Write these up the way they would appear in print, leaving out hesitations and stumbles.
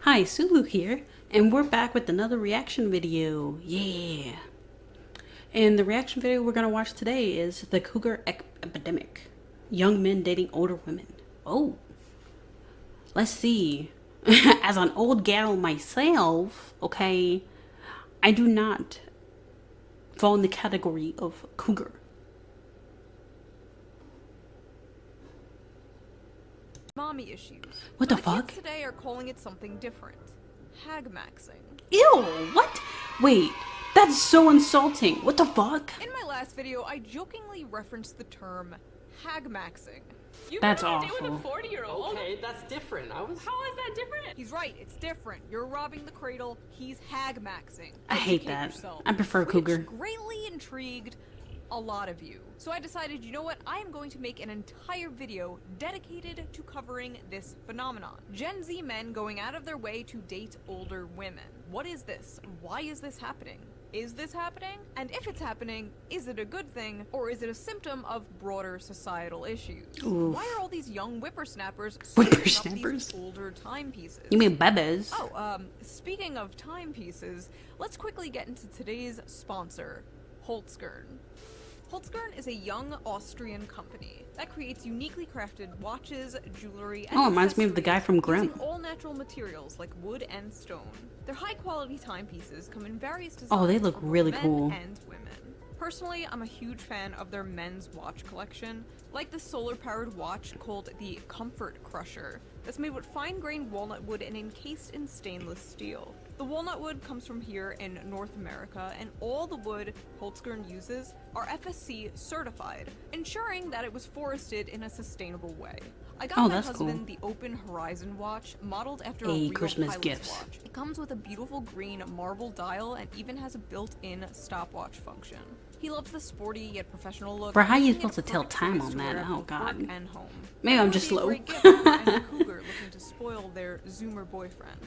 Hi, Sulu here, and we're back with another reaction video. Yeah. And the reaction video we're gonna watch today is the Epidemic. Young men dating older women. Oh. Let's see. As an old gal myself, okay, I do not fall in the category of cougar. Mommy issues. What the But fuck? kids today are calling it something different. Hagmaxxing. Ew, what? Wait, that's so insulting. What the fuck? In my last video, I jokingly referenced the term hagmaxxing. You That's went on a date awful. with a 40-year-old. Okay, that's different. How is that different? He's right, it's different. You're robbing the cradle, he's hagmaxing. I hate Educate that. yourself. I prefer cougar. Which greatly intrigued a lot of you. So I decided, you know what, I am going to make an entire video dedicated to covering this phenomenon. Gen Z men going out of their way to date older women. What is this? Why is this happening? Is this happening? And if it's happening, is it a good thing, or is it a symptom of broader societal issues? Oof. Why are all these young whippersnappers scooping up Whippersnappers? these older timepieces? You mean bebes? Oh, speaking of timepieces, let's quickly get into today's sponsor, Holzgern. Holzgern is a young Austrian company that creates uniquely crafted watches, jewelry, and Oh, it reminds me of the guy from Grimm. using all natural materials like wood and stone. Their high-quality timepieces come in various designs. Oh, they look for both really men cool. and women. Personally, I'm a huge fan of their men's watch collection, like the solar-powered watch called the Comfort Crusher, that's made with fine-grained walnut wood and encased in stainless steel. The walnut wood comes from here in North America, and all the wood Holzgern uses are FSC certified, ensuring that it was forested in a sustainable way. I got Oh, my that's husband cool. the Open Horizon watch, modeled after a A real Christmas pilot's gifts. watch. It comes with a beautiful green marble dial and even has a built-in stopwatch function. He loves the sporty yet professional look. Bro, how you making it supposed to a tell perfect time choice on to that? wear Oh, both God. work and home. Maybe I'm It just would be a slow. great gift for any cougar looking to spoil their Zoomer boyfriend.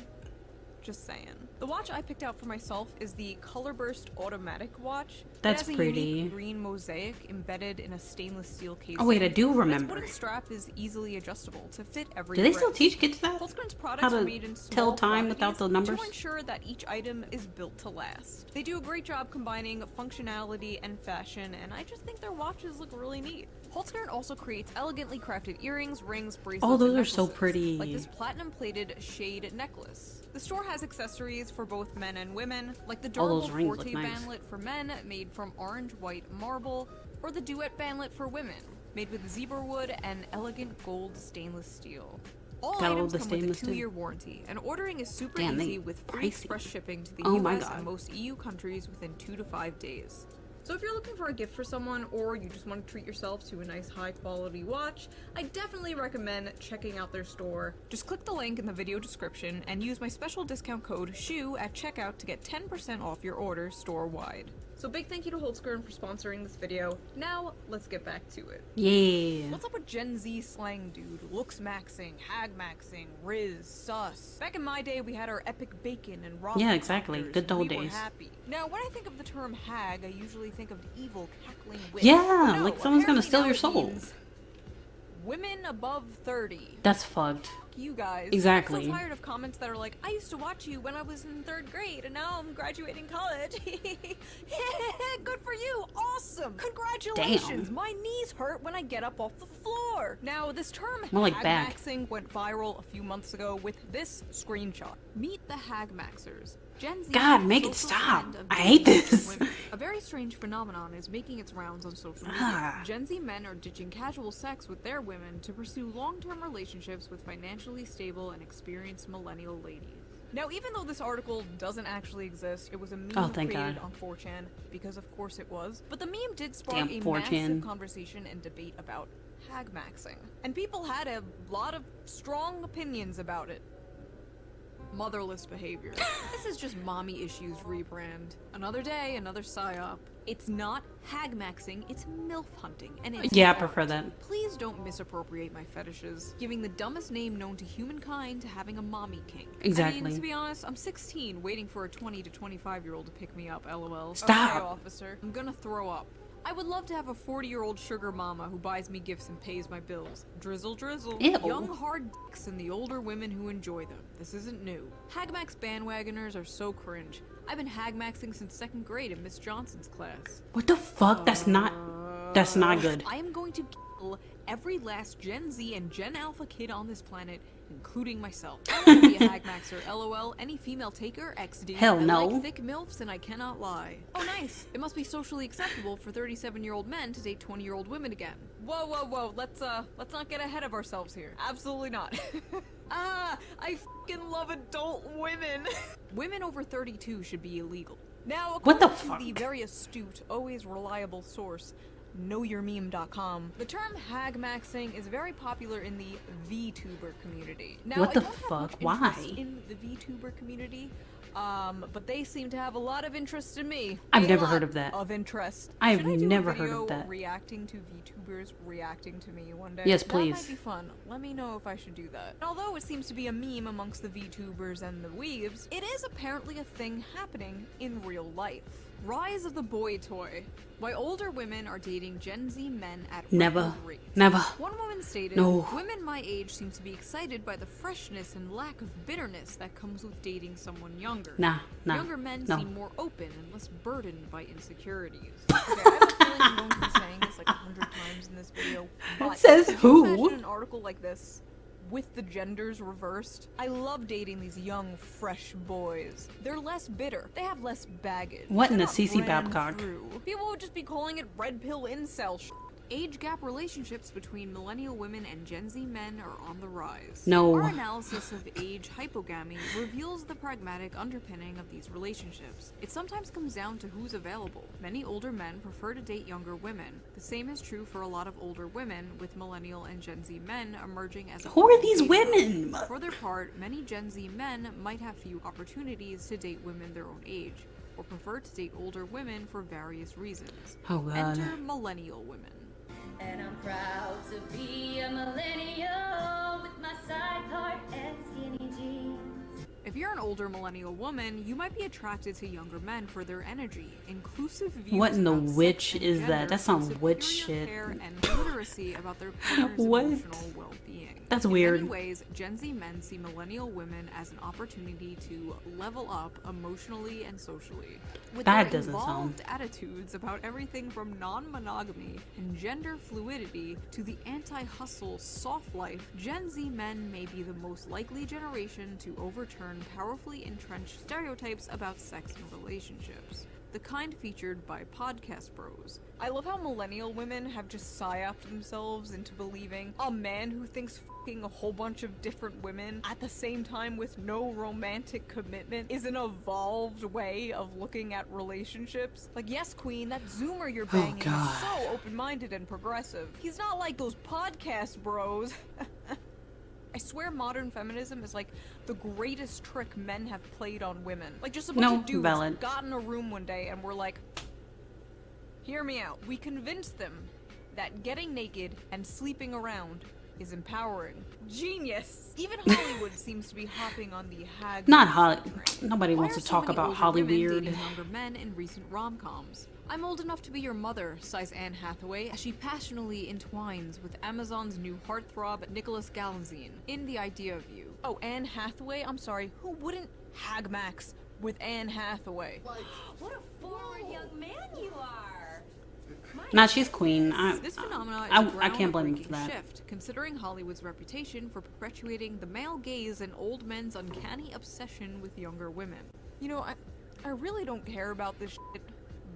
Just saying. The watch I picked out for myself is the Colorburst Automatic watch. That's it has a pretty. unique green mosaic embedded in a stainless steel casing. Oh wait, I do Its remember. wooden strap is easily adjustable to fit every Do they still wrist. teach kids that? Holzgren's How products to are made in tell small time without the quantities numbers? to ensure that each item is built to last. They do a great job combining functionality and fashion, and I just think their watches look really neat. Holzgren also creates elegantly crafted earrings, rings, bracelets, Oh, those and are so necklaces, pretty. like this platinum-plated shade necklace. The store has accessories for both men and women, like the All durable those rings Forte look nice. bandlet for men made from orange-white marble, or the Duet bandlet for women, made with zebra wood and elegant gold stainless steel. All Gotta love items the come with a stainless steel. 2-year warranty, and ordering is super Damn, they easy with free pricey. express shipping to the Oh my US God. and most EU countries within 2 to 5 days. So if you're looking for a gift for someone, or you just want to treat yourself to a nice high-quality watch, I definitely recommend checking out their store. Just click the link in the video description and use my special discount code SHOE at checkout to get 10% off your order store-wide. So big thank you to Holzgren for sponsoring this video. Now, let's get back to it. Yeah. What's up with Gen Z slang, dude? Looks maxing, hag maxing, riz, sus. Back in my day, we had our epic bacon and raw. Yeah, exactly. Good old we were days. happy. Now, when I think of the term hag, I usually think of the evil, cackling witch. Yeah, But no, like someone's gonna apparently steal now your it soul. means women above 30. That's fucked. You guys. Exactly. I'm so tired of comments that are like, I used to watch you when I was in 3rd grade, and now I'm graduating college. Good for you. Awesome. Congratulations. Damn. My knees hurt when I get up off the floor. Now, this term More like back. hagmaxing went viral a few months ago with this screenshot. Meet the hagmaxers. Gen Z God, is a make it social stop. trend of I hate dating this. women. A very strange phenomenon is making its rounds on social media. Ah. Gen Z men are ditching casual sex with their women to pursue long-term relationships with financially stable and experienced millennial ladies. Now, even though this article doesn't actually exist, it was a meme Oh, thank created God. on 4chan, because of course it was. But the meme did spark Damn a 4chan. massive conversation and debate about hagmaxing. And people had a lot of strong opinions about it. Motherless behavior. This is just mommy issues rebrand. Another day, another psyop. It's not hagmaxing, it's MILF hunting, and it's Yeah, I art. prefer that. Please don't misappropriate my fetishes, giving the dumbest name known to humankind to having a mommy kink. I Exactly. mean, to be honest, I'm 16, waiting for a 20 to 25-year-old to pick me up, lol. Stop. Okay, officer. I'm gonna throw up. I would love to have a 40-year-old sugar mama who buys me gifts and pays my bills. Drizzle, drizzle. Ew. Young, hard dicks and the older women who enjoy them. This isn't new. Hagmax bandwagoners are so cringe. I've been Hagmaxing since 2nd grade in Miss Johnson's class. What the fuck? That's not good. I am going to kill every last Gen Z and Gen Alpha kid on this planet, including myself. I want to be a Hagmaxer, lol. Any female taker, XD. Hell no. I like thick MILFs and I cannot lie. Oh nice. It must be socially acceptable for 37-year-old men to date 20-year-old women again. Whoa, whoa, whoa. Let's not get ahead of ourselves here. Absolutely not. I fucking love adult women. Women over 32 should be illegal. Now, What the according to the fuck? very astute, always reliable source, knowyourmeme.com, the term Hagmaxing is very popular in the VTuber community. Now, What the I don't have fuck? much interest Why? in the VTuber community, but they seem to have a lot of interest in me. I've A never lot heard of that. Of interest. I've Should I do never a heard video of that. reacting to VTubers reacting to me one day? Yes, That please. might be fun. Let me know if I should do that. Although it seems to be a meme amongst the VTubers and the weebs, it is apparently a thing happening in real life. Rise of the boy toy. Why older women are dating Gen Z men at Never. record rates. Never. One woman stated, No. women my age seem to be excited by the freshness and lack of bitterness that comes with dating someone younger. Nah. Younger men No. seem more open and less burdened by insecurities. Okay, I have a feeling I'm going to be saying this like 100 times in this video. But Says could you who? imagine an article like this with the genders reversed? I love dating these young, fresh boys. They're less bitter. They have less baggage. What in They're the not CC ran Babcock? through. People would just be calling it red pill incel shit. Age gap relationships between millennial women and Gen Z men are on the rise. No. Our analysis of age hypogamy reveals the pragmatic underpinning of these relationships. It sometimes comes down to who's available. Many older men prefer to date younger women. The same is true for a lot of older women, with millennial and Gen Z men emerging as Who are these dating women? options. For their part, many Gen Z men might have few opportunities to date women their own age, or prefer to date older women for various reasons. Oh god. Enter millennial women. And I'm proud to be a millennial with my side part and skinny jeans. If you're an older millennial woman, you might be attracted to younger men for their energy, inclusive views What in the about sex witch and is that? gender, That's some superior witch shit. care and literacy about their partner's What? emotional well-being. That's In weird. many ways, Gen Z men see millennial women as an opportunity to level up emotionally and socially. With That their doesn't evolved sound- attitudes about everything from non-monogamy and gender fluidity to the anti-hustle soft life, Gen Z men may be the most likely generation to overturn powerfully entrenched stereotypes about sex and relationships. The kind featured by podcast bros. I love how millennial women have just psyoped themselves into believing a man who thinks fucking a whole bunch of different women at the same time with no romantic commitment is an evolved way of looking at relationships. Like, yes, queen, that zoomer you're banging God. is so open-minded and progressive. He's not like those podcast bros. I swear modern feminism is like the greatest trick men have played on women. Like, just a bunch No, of dudes valid. got in a room one day and were like, hear me out. We convinced them that getting naked and sleeping around is empowering. Genius! Even Hollywood seems to be hopping on the hag. Not Holly. train. Nobody Why wants are to so talk many about older Holly women weird. dating younger men in recent rom-coms? I'm old enough to be your mother, sighs Anne Hathaway as she passionately entwines with Amazon's new heartthrob Nicholas Galanzine in The Idea of You. Oh, Anne Hathaway? I'm sorry, who wouldn't Hagmax with Anne Hathaway? What a forward young man you are. Nah, she's queen. This phenomenon is I can't blame her for groundbreaking that. shift, considering Hollywood's reputation for perpetuating the male gaze and old men's uncanny obsession with younger women. You know, I really don't care about this shit,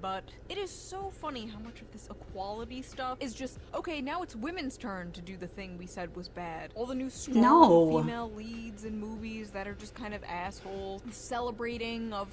but it is so funny how much of this equality stuff is just, okay, now it's women's turn to do the thing we said was bad. All the new strong No. female leads in movies that are just kind of assholes, celebrating of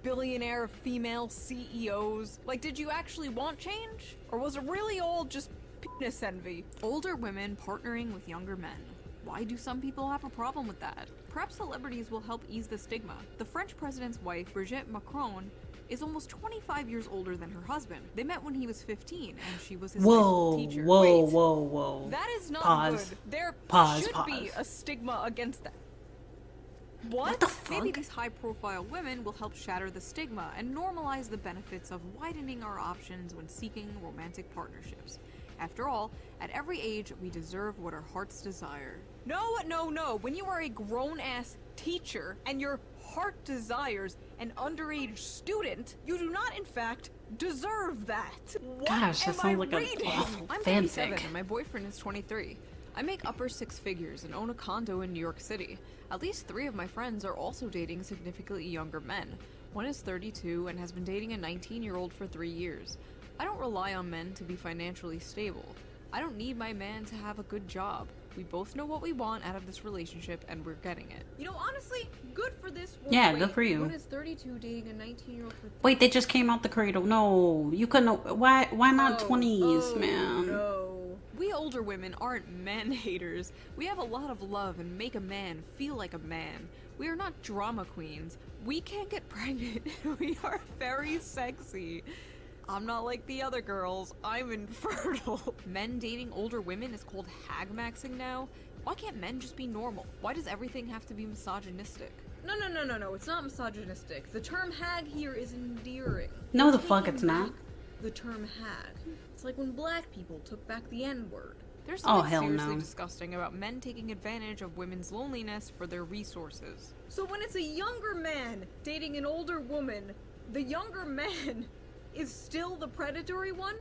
billionaire female CEOs. Like, did you actually want change? Or was it really all just penis envy? Older women partnering with younger men. Why do some people have a problem with that? Perhaps celebrities will help ease the stigma. The French president's wife, Brigitte Macron, is almost 25 years older than her husband. They met when he was 15, and she was his high Whoa, school teacher. whoa, Wait, whoa, whoa. that is not Pause. good. There Pause, should be pause. a stigma against that. What? the fuck? Maybe these high-profile women will help shatter the stigma and normalize the benefits of widening our options when seeking romantic partnerships. After all, at every age, we deserve what our hearts desire. No, no, no. When you are a grown-ass teacher and your heart desires an underage student, you do not, in fact, deserve that. What Gosh, that am I sounds like an reading? awful I'm fanfic. 37 and my boyfriend is 23. I make upper six figures and own a condo in New York City. At least 3 of my friends are also dating significantly younger men. One is 32 and has been dating a 19-year-old for 3 years. I don't rely on men to be financially stable. I don't need my man to have a good job. We both know what we want out of this relationship and we're getting it. You know, honestly, good for this woman. Yeah, good for you. One is 32 dating a 19-year-old for Wait, they just came out the cradle. No, you couldn't. Why not 20s, man? No. We older women aren't man haters. We have a lot of love and make a man feel like a man. We are not drama queens. We can't get pregnant. We are very sexy. I'm not like the other girls. I'm infertile. Men dating older women is called Hagmaxxing now. Why can't men just be normal? Why does everything have to be misogynistic? No, it's not misogynistic. The term hag here is endearing. No, They're the fuck taking it's not. back the term hag. It's like when black people took back the N-word. There's Oh, something hell seriously no. disgusting about men taking advantage of women's loneliness for their resources. So when it's a younger man dating an older woman, the younger man is still the predatory one?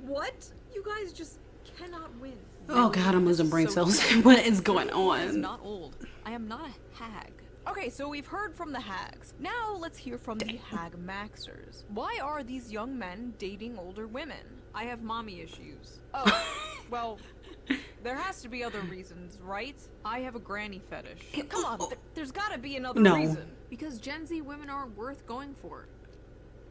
What? You guys just cannot win. Oh god, I'm This losing is brain so cells. stupid. What is going I am on? not old. I am not a hag. Okay, so we've heard from the hags. Now let's hear from the Hagmaxxers. Why are these young men dating older women? I have mommy issues. Oh, well, there has to be other reasons, right? I have a granny fetish. Come on, there's gotta be another No. reason. Because Gen Z women aren't worth going for.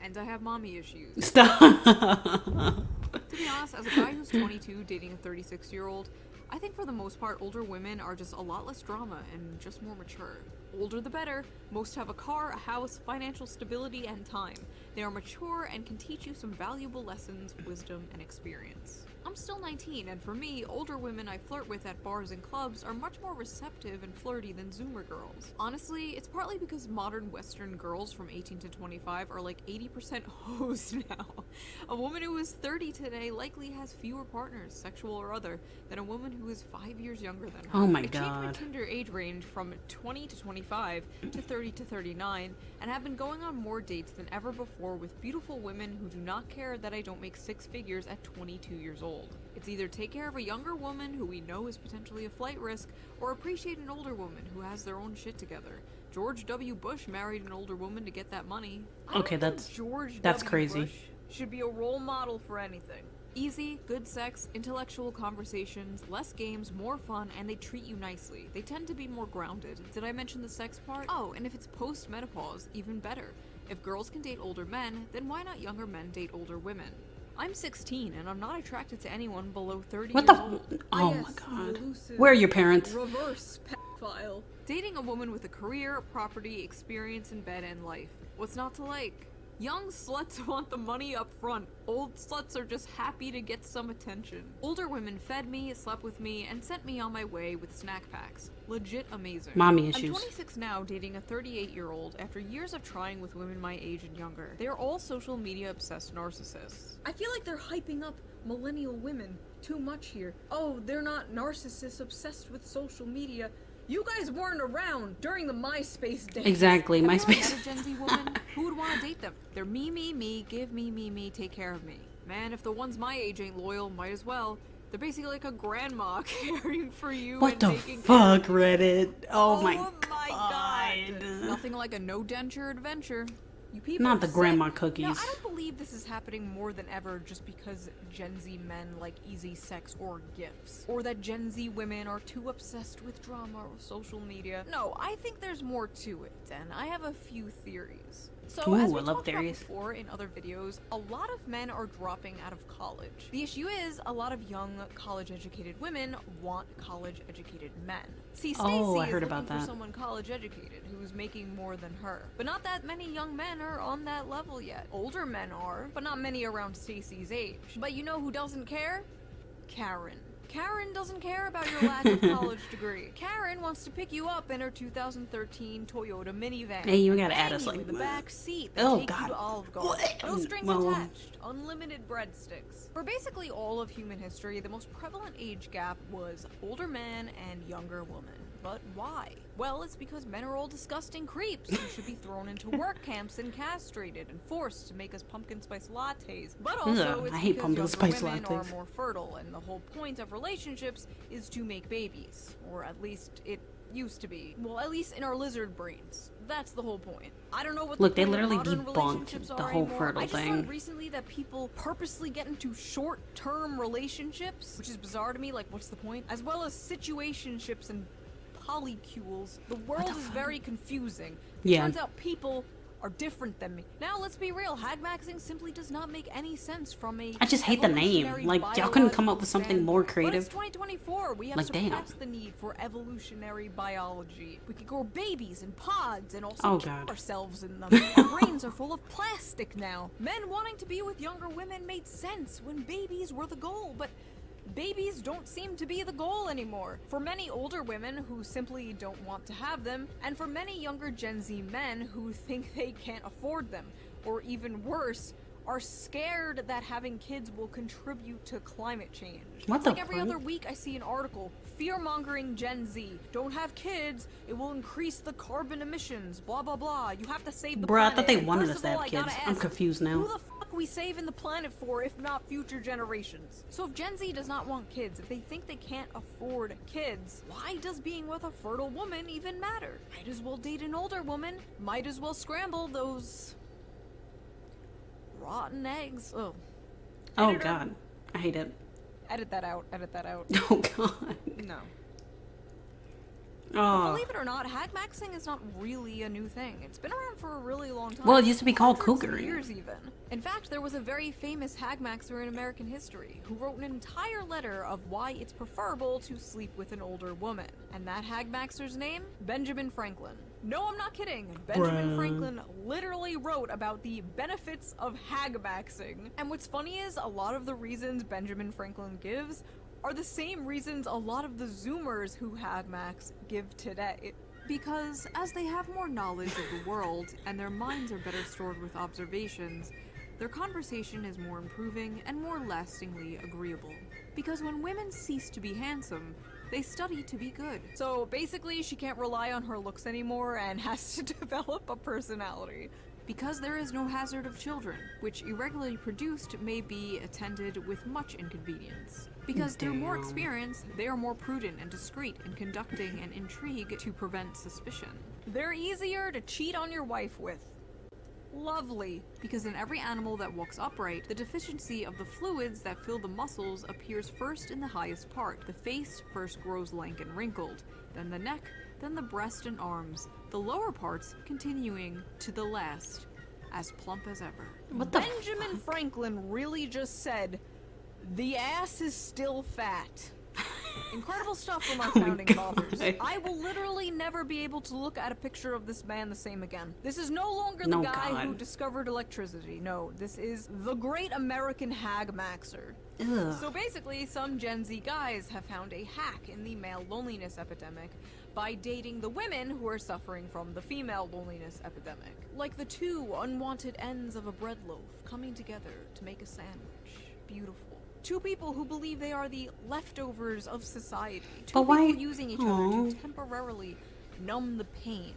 And I have mommy issues. Stop. To be honest, as a guy who's 22 dating a 36-year-old, I think for the most part older women are just a lot less drama and just more mature. Older the better. Most have a car, a house, financial stability, and time. They are mature and can teach you some valuable lessons, wisdom, and experience. I'm still 19, and for me, older women I flirt with at bars and clubs are much more receptive and flirty than Zoomer girls. Honestly, it's partly because modern Western girls from 18 to 25 are like 80% hoes now. A woman who is 30 today likely has fewer partners, sexual or other, than a woman who is 5 years younger than her. Oh my I changed my god. Tinder age range from 20 to 25 to 30 to 39, and have been going on more dates than ever before with beautiful women who do not care that I don't make 6 figures at 22 years old. It's either take care of a younger woman who we know is potentially a flight risk, or appreciate an older woman who has their own shit together. George W. Bush married an older woman to get that money. I don't Okay, think that's George W. crazy. Bush should be a role model for anything. Easy, good sex, intellectual conversations, less games, more fun, and they treat you nicely. They tend to be more grounded. Did I mention the sex part? Oh, and if it's post-menopause, even better. If girls can date older men, then why not younger men date older women? I'm 16 and I'm not attracted to anyone below 30 What years the? old. Oh Yes, my god. elusive Where are your parents? Reverse pedophile. Dating a woman with a career, property, experience in bed and life. What's not to like? Young sluts want the money up front. Old sluts are just happy to get some attention. Older women fed me, slept with me, and sent me on my way with snack packs. Legit amazing. Mommy I'm issues. 26 now, dating a 38-year-old after years of trying with women my age and younger. They are all social media obsessed narcissists. I feel like they're hyping up millennial women too much here. Oh, they're not narcissists obsessed with social media. You guys weren't around during the MySpace days. Exactly, Have you ever MySpace. met a Gen Z woman? Who would want to date them? They're me, give me, take care of me. Man, if the ones my age ain't loyal, might as well. They're basically like a grandma caring for you What and the taking fuck, Reddit? Oh my God. god. Nothing like a no-denture adventure. You people Not are the sick. grandma Now, cookies. I don't believe this is happening more than ever just because Gen Z men like easy sex or gifts. Or that Gen Z women are too obsessed with drama or social media. No, I think there's more to it, and I have a few theories. So, Ooh, as we I love talked about theories. before in other videos, a lot of men are dropping out of college. The issue is, a lot of young, college-educated women want college-educated men. See, Stacey Oh, I is heard looking about for that. someone college-educated who's making more than her. But not that many young men are on that level yet. Older men are, but not many around Stacey's age. But you know who doesn't care? Karen. Karen doesn't care about your lack of college degree. Karen wants to pick you up in her 2013 Toyota minivan. Hey, you gotta add hang us you like in the back seat. They Oh, take God. you to Olive Garden. No strings Well- attached. Unlimited breadsticks. For basically all of human history, the most prevalent age gap was older man and younger woman. But why? Well, it's because men are all disgusting creeps who should be thrown into work camps and castrated and forced to make us pumpkin spice lattes. But also, Ugh, it's I hate because pumpkin younger spice women are lattes. more fertile, and the whole point of relationships is to make babies. Or at least it used to be. Well, at least in our lizard brains. That's the whole point. I don't know what Look, the they point of literally modern debunked relationships the are whole anymore. fertile I just thing. learned recently that people purposely get into short-term relationships, which is bizarre to me. Like, what's the point? As well as situationships and polycules. The world is very confusing. Yeah. Turns out people are different than me. Now, let's be real. Hagmaxxing simply does not make any sense from a I just hate the name. evolutionary Like, y'all couldn't come up with biological something more standpoint. creative? But it's 2024. We have Like, damn. surpassed the need for evolutionary biology. We could grow babies in pods and also Oh, keep God. ourselves in them. Our brains are full of plastic now. Men wanting to be with younger women made sense when babies were the goal, but babies don't seem to be the goal anymore. For many older women who simply don't want to have them, and for many younger Gen Z men who think they can't afford them, or even worse, are scared that having kids will contribute to climate change. What It's the like every fuck? other week I see an article, fear-mongering Gen Z. Don't have kids, it will increase the carbon emissions, blah blah blah. You have to save the Bruh, I planet. thought they And wanted first us of to have all, I gotta kids. I'm ask, confused now. Who the fuck we saving the planet for if not future generations? So if Gen Z does not want kids, if they think they can't afford kids, why does being with a fertile woman even matter? Might as well date an older woman. Might as well scramble those rotten eggs. Oh. Oh, Editor, God. I hate it. Edit that out. Edit that out. Oh, God. No. Oh. Believe it or not, Hagmaxxing is not really a new thing. It's been around for a really long time. Well, it used to be called Hundreds of cougering. years even. In fact, there was a very famous Hagmaxer in American history who wrote an entire letter of why it's preferable to sleep with an older woman. And that Hagmaxer's name? Benjamin Franklin. No, I'm not kidding. Benjamin Bruh. Franklin literally wrote about the benefits of Hagmaxxing. And what's funny is a lot of the reasons Benjamin Franklin gives are the same reasons a lot of the Zoomers who Hagmax give today. Because as they have more knowledge of the world and their minds are better stored with observations, their conversation is more improving and more lastingly agreeable. Because when women cease to be handsome, they study to be good. So basically, she can't rely on her looks anymore and has to develop a personality. Because there is no hazard of children, which irregularly produced may be attended with much inconvenience. Because through more Damn. experience, they are more prudent and discreet in conducting an intrigue to prevent suspicion. They're easier to cheat on your wife with. Lovely. Because in every animal that walks upright, the deficiency of the fluids that fill the muscles appears first in the highest part. The face first grows lank and wrinkled, then the neck, then the breast and arms, the lower parts continuing to the last, as plump as ever. What the Benjamin Franklin really just said, the ass is still fat. Incredible stuff from our Oh my founding God. fathers. I will literally never be able to look at a picture of this man the same again. This is no longer the No, guy who God. discovered electricity. No, this is the great American Hagmaxer. Ugh. So basically, some Gen Z guys have found a hack in the male loneliness epidemic by dating the women who are suffering from the female loneliness epidemic. Like the two unwanted ends of a bread loaf coming together to make a sandwich. Beautiful. Two people who believe they are the leftovers of society. Two But why- people using each other Aw. to temporarily numb the pain.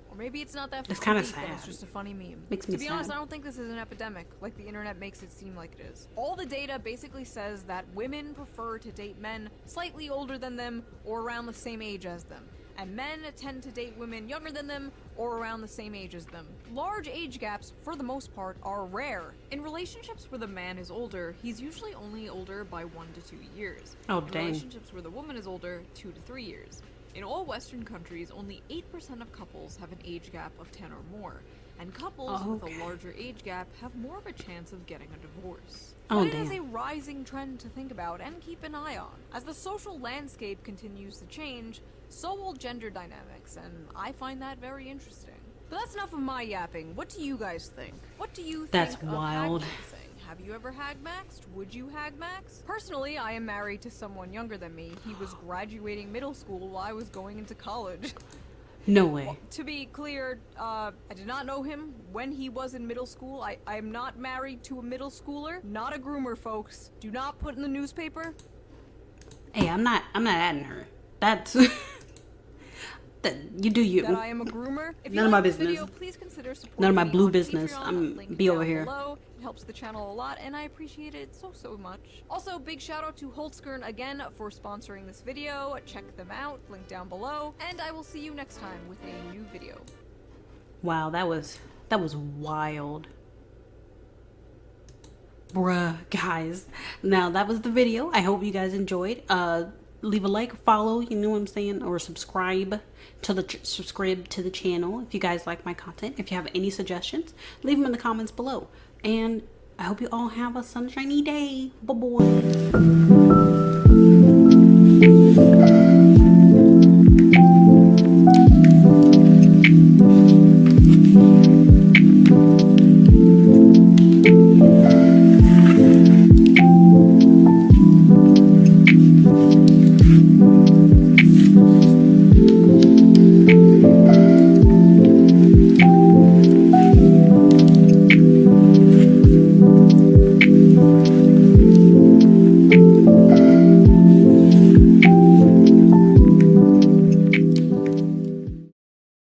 Or maybe it's not that It's kinda deep and it's sad. just a funny meme. Makes To me be honest, sad. I don't think this is an epidemic, like the internet makes it seem like it is. All the data basically says that women prefer to date men slightly older than them or around the same age as them. And men tend to date women younger than them or around the same age as them. Large age gaps, for the most part, are rare. In relationships where the man is older, he's usually only older by 1 to 2 years. Oh, In dang. relationships where the woman is older, 2 to 3 years. In all Western countries, only 8% of couples have an age gap of 10 or more, and couples Oh, with okay. a larger age gap have more of a chance of getting a divorce. Oh, But it is damn. a rising trend to think about and keep an eye on. As the social landscape continues to change, so will gender dynamics, and I find that very interesting. But that's enough of my yapping. What do you guys think? What do you That's think wild. of Hagmaxxing? Have you ever Hagmaxxed? Would you Hagmax? Personally, I am married to someone younger than me. He was graduating middle school while I was going into college. No way. Well, to be clear, I did not know him when he was in middle school. I am not married to a middle schooler. Not a groomer, folks. Do not put in the newspaper. Hey, I'm not adding her. That's that you do you. That I am a groomer. If you None of my like this business. video, please consider supporting None of my me blue on business. Patreon, I'm link be over down here. Below. It helps the channel a lot, and I appreciate it so much. Also, big shout out to Holtzkern again for sponsoring this video. Check them out, link down below, and I will see you next time with a new video. Wow, that was wild. Bruh, guys. Now that was the video. I hope you guys enjoyed. Leave a like, follow, you know what I'm saying, or subscribe to the channel if you guys like my content. If you have any suggestions, leave them in the comments below. And I hope you all have a sunshiny day. Bye-bye.